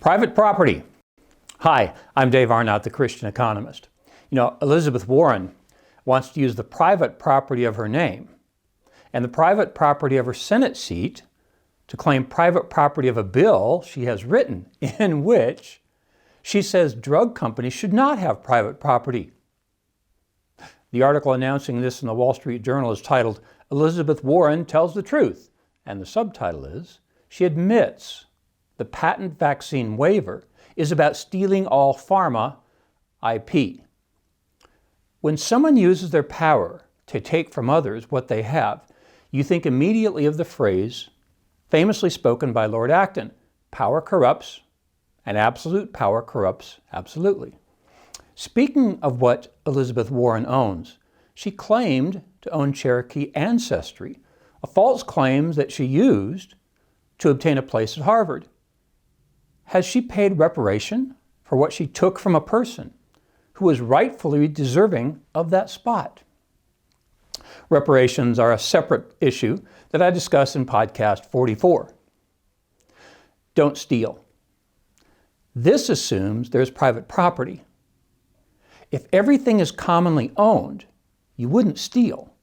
Private property. Hi, I'm Dave Arnott, the Christian Economist. Elizabeth Warren wants to use the private property of her name and the private property of her Senate seat to claim private property of a bill she has written in which she says drug companies should not have private property. The article announcing this in the Wall Street Journal is titled, "Elizabeth Warren Tells the Truth," and the subtitle is, she admits the patent vaccine waiver is about stealing all pharma IP. When someone uses their power to take from others what they have, you think immediately of the phrase famously spoken by Lord Acton, "Power corrupts, and absolute power corrupts absolutely." Speaking of what Elizabeth Warren owns, she claimed to own Cherokee ancestry, a false claim that she used to obtain a place at Harvard. Has she paid reparation for what she took from a person who was rightfully deserving of that spot? Reparations are a separate issue that I discuss in podcast 44. Don't steal. This assumes there's private property. If everything is commonly owned, you wouldn't steal,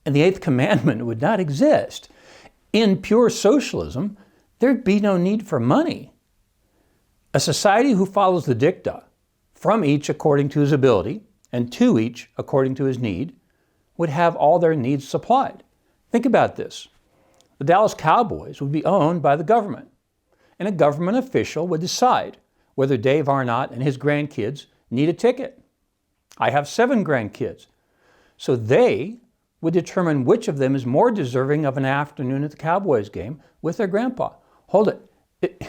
and the eighth commandment would not exist. In pure socialism, there'd be no need for money. A society who follows the dicta, from each according to his ability and to each according to his need, would have all their needs supplied. Think about this. The Dallas Cowboys would be owned by the government, and a government official would decide whether Dave Arnott and his grandkids need a ticket. I have 7 grandkids, so they would determine which of them is more deserving of an afternoon at the Cowboys game with their grandpa. Hold it.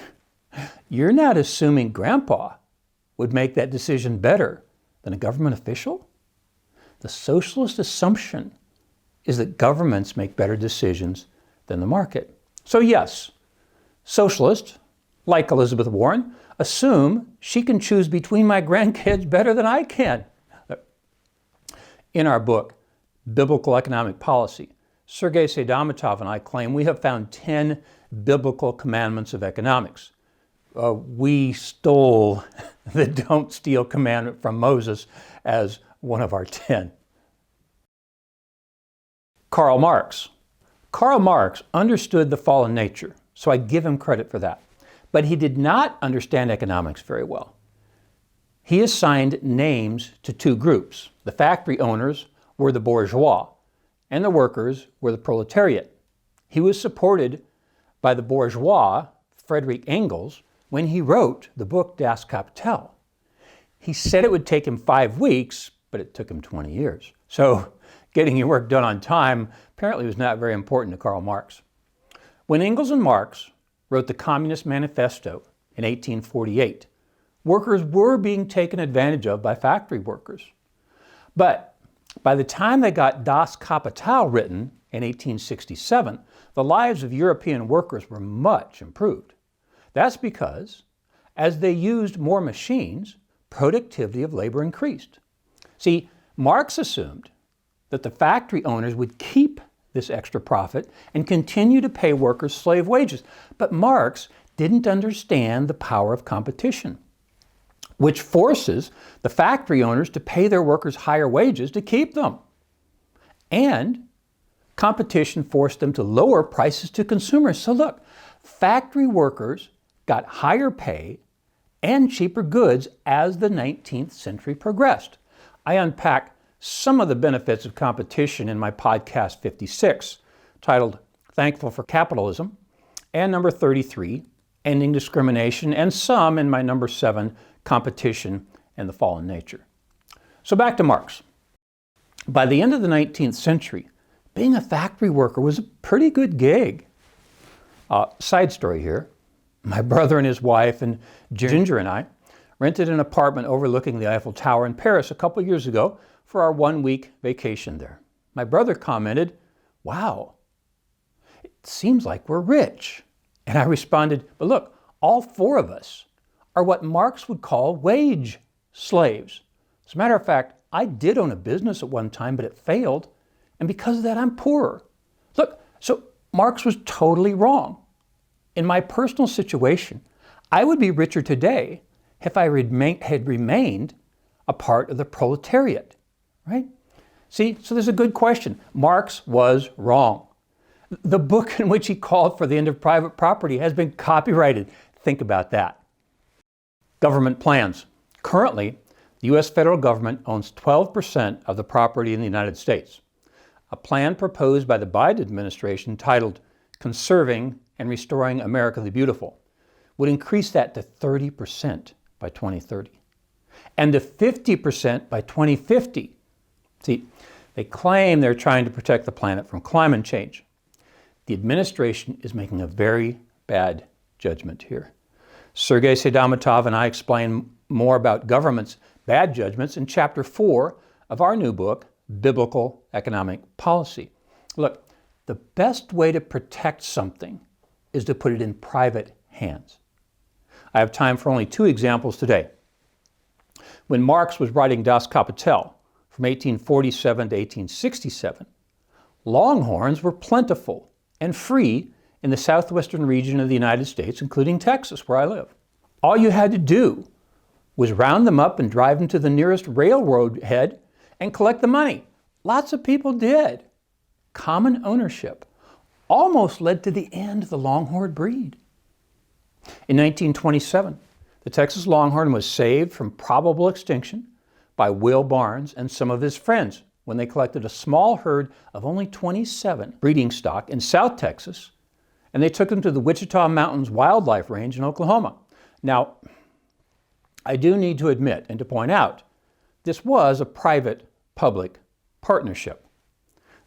You're not assuming grandpa would make that decision better than a government official? The socialist assumption is that governments make better decisions than the market. So yes, socialists, like Elizabeth Warren, assume she can choose between my grandkids better than I can. In our book, Biblical Economic Policy, Sergei Seidamatov and I claim we have found 10 biblical commandments of economics. We stole the don't steal commandment from Moses as one of our 10. Karl Marx. Karl Marx understood the fallen nature, so I give him credit for that. But he did not understand economics very well. He assigned names to 2 groups. The factory owners were the bourgeois, and the workers were the proletariat. He was supported by the bourgeois, Friedrich Engels, when he wrote the book Das Kapital. He said it would take him 5 weeks, but it took him 20 years. So getting your work done on time apparently was not very important to Karl Marx. When Engels and Marx wrote the Communist Manifesto in 1848, workers were being taken advantage of by factory workers. But by the time they got Das Kapital written in 1867, the lives of European workers were much improved. That's because, as they used more machines, productivity of labor increased. See, Marx assumed that the factory owners would keep this extra profit and continue to pay workers slave wages. But Marx didn't understand the power of competition, which forces the factory owners to pay their workers higher wages to keep them. And competition forced them to lower prices to consumers. So look, factory workers got higher pay and cheaper goods as the 19th century progressed. I unpack some of the benefits of competition in my podcast 56, titled Thankful for Capitalism, and number 33, Ending Discrimination, and some in my number 7, Competition and the Fallen Nature. So back to Marx. By the end of the 19th century, being a factory worker was a pretty good gig. Side story here. My brother and his wife and Ginger and I rented an apartment overlooking the Eiffel Tower in Paris a couple years ago for our 1-week vacation there. My brother commented, "Wow, it seems like we're rich." And I responded, "But look, all 4 of us are what Marx would call wage slaves. As a matter of fact, I did own a business at one time, but it failed. And because of that, I'm poorer." Look, so Marx was totally wrong. In my personal situation, I would be richer today if I had remained a part of the proletariat, right? See, so there's a good question. Marx was wrong. The book in which he called for the end of private property has been copyrighted. Think about that. Government plans. Currently, the U.S. federal government owns 12% of the property in the United States. A plan proposed by the Biden administration titled Conserving and Restoring America the Beautiful would increase that to 30% by 2030 and to 50% by 2050. See, they claim they're trying to protect the planet from climate change. The administration is making a very bad judgment here. Sergei Sedamatov and I explain more about government's bad judgments in Chapter 4 of our new book, Biblical Economic Policy. Look, the best way to protect something is to put it in private hands. I have time for only 2 examples today. When Marx was writing Das Kapital from 1847 to 1867, longhorns were plentiful and free in the southwestern region of the United States, including Texas, where I live. All you had to do was round them up and drive them to the nearest railroad head and collect the money. Lots of people did. Common ownership almost led to the end of the longhorn breed. In 1927, the Texas longhorn was saved from probable extinction by Will Barnes and some of his friends when they collected a small herd of only 27 breeding stock in South Texas, and they took them to the Wichita Mountains Wildlife Range in Oklahoma. Now, I do need to admit and to point out, this was a private-public partnership.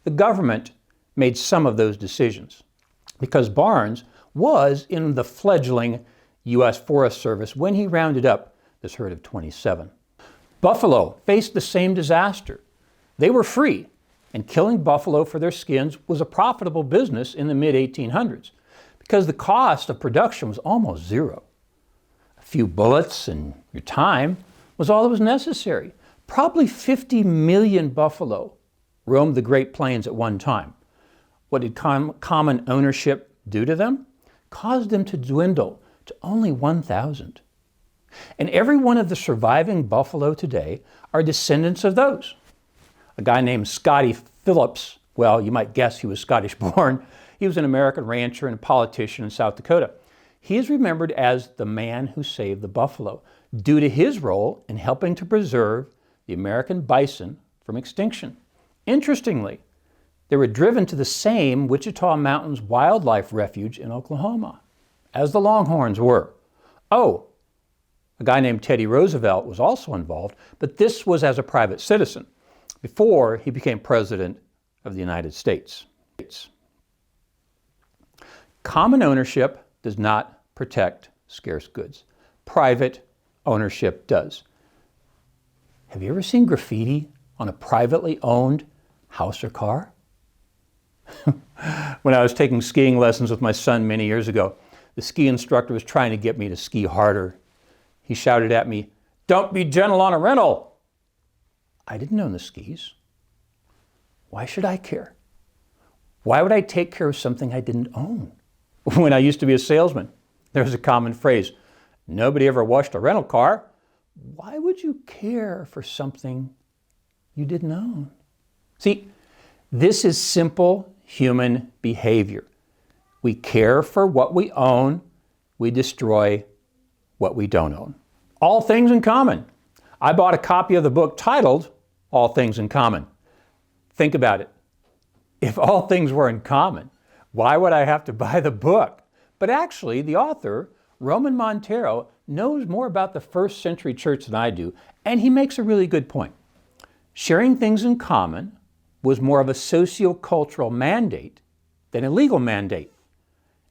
The government made some of those decisions because Barnes was in the fledgling U.S. Forest Service when he rounded up this herd of 27. Buffalo faced the same disaster. They were free, and killing buffalo for their skins was a profitable business in the mid-1800s because the cost of production was almost zero. A few bullets and your time was all that was necessary. Probably 50 million buffalo roamed the Great Plains at one time. What did common ownership do to them? Caused them to dwindle to only 1,000. And every one of the surviving buffalo today are descendants of those. A guy named Scotty Phillips, well, you might guess he was Scottish born. He was an American rancher and politician in South Dakota. He is remembered as the man who saved the buffalo due to his role in helping to preserve the American bison from extinction. Interestingly, they were driven to the same Wichita Mountains Wildlife Refuge in Oklahoma as the longhorns were. Oh, a guy named Teddy Roosevelt was also involved, but this was as a private citizen before he became president of the United States. Common ownership does not protect scarce goods. Private ownership does. Have you ever seen graffiti on a privately owned house or car? When I was taking skiing lessons with my son many years ago, the ski instructor was trying to get me to ski harder. He shouted at me, "Don't be gentle on a rental." I didn't own the skis. Why should I care? Why would I take care of something I didn't own? When I used to be a salesman, there was a common phrase, "Nobody ever washed a rental car." Why would you care for something you didn't own? See, this is simple human behavior. We care for what we own. We destroy what we don't own. All things in common. I bought a copy of the book titled All Things in Common. Think about it. If all things were in common, why would I have to buy the book? But actually, the author, Roman Montero, knows more about the first century church than I do, and he makes a really good point. Sharing things in common was more of a socio-cultural mandate than a legal mandate.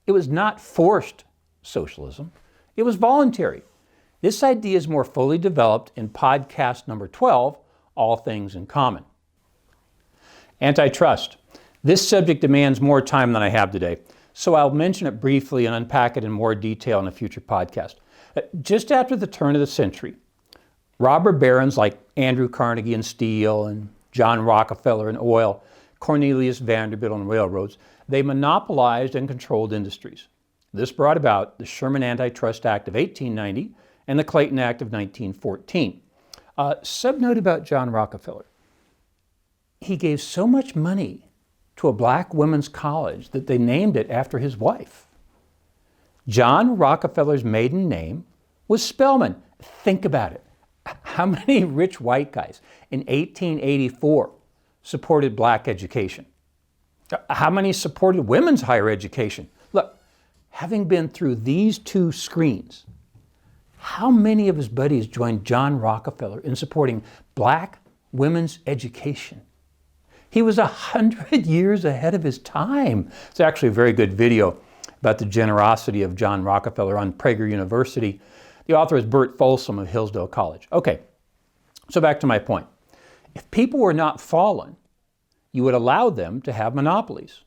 It was not forced socialism. It was voluntary. This idea is more fully developed in podcast number 12, All Things in Common. Antitrust. This subject demands more time than I have today, so I'll mention it briefly and unpack it in more detail in a future podcast. Just after the turn of the century, robber barons like Andrew Carnegie in steel and John Rockefeller in oil, Cornelius Vanderbilt on railroads, they monopolized and controlled industries. This brought about the Sherman Antitrust Act of 1890 and the Clayton Act of 1914. Subnote about John Rockefeller. He gave so much money to a black women's college that they named it after his wife. John Rockefeller's maiden name was Spelman. Think about it. How many rich white guys in 1884 supported black education? How many supported women's higher education? Look, having been through these two screens, how many of his buddies joined John Rockefeller in supporting black women's education? He was 100 years ahead of his time. It's actually a very good video about the generosity of John Rockefeller on Prager University. The author is Bert Folsom of Hillsdale College. Okay, so back to my point. If people were not fallen, you would allow them to have monopolies.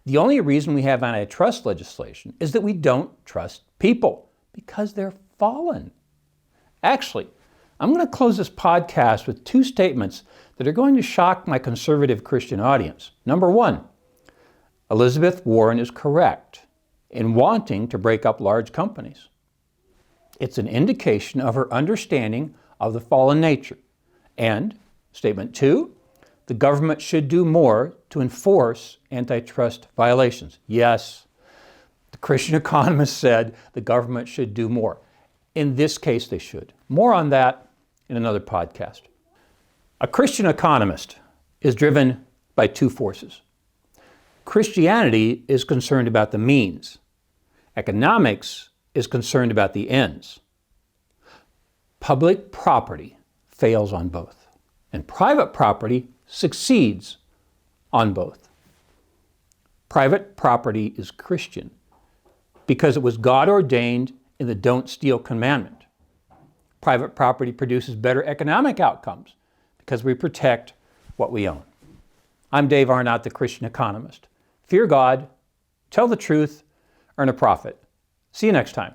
The only reason we have antitrust legislation is that we don't trust people because they're fallen. Actually, I'm going to close this podcast with two statements that are going to shock my conservative Christian audience. Number one, Elizabeth Warren is correct in wanting to break up large companies. It's an indication of her understanding of the fallen nature. And statement two, the government should do more to enforce antitrust violations. Yes, the Christian Economist said the government should do more. In this case, they should. More on that in another podcast. A Christian economist is driven by two forces. Christianity is concerned about the means. Economics is concerned about the ends. Public property fails on both, and private property succeeds on both. Private property is Christian because it was God-ordained in the Don't Steal commandment. Private property produces better economic outcomes because we protect what we own. I'm Dave Arnott, the Christian Economist. Fear God, tell the truth, earn a profit. See you next time.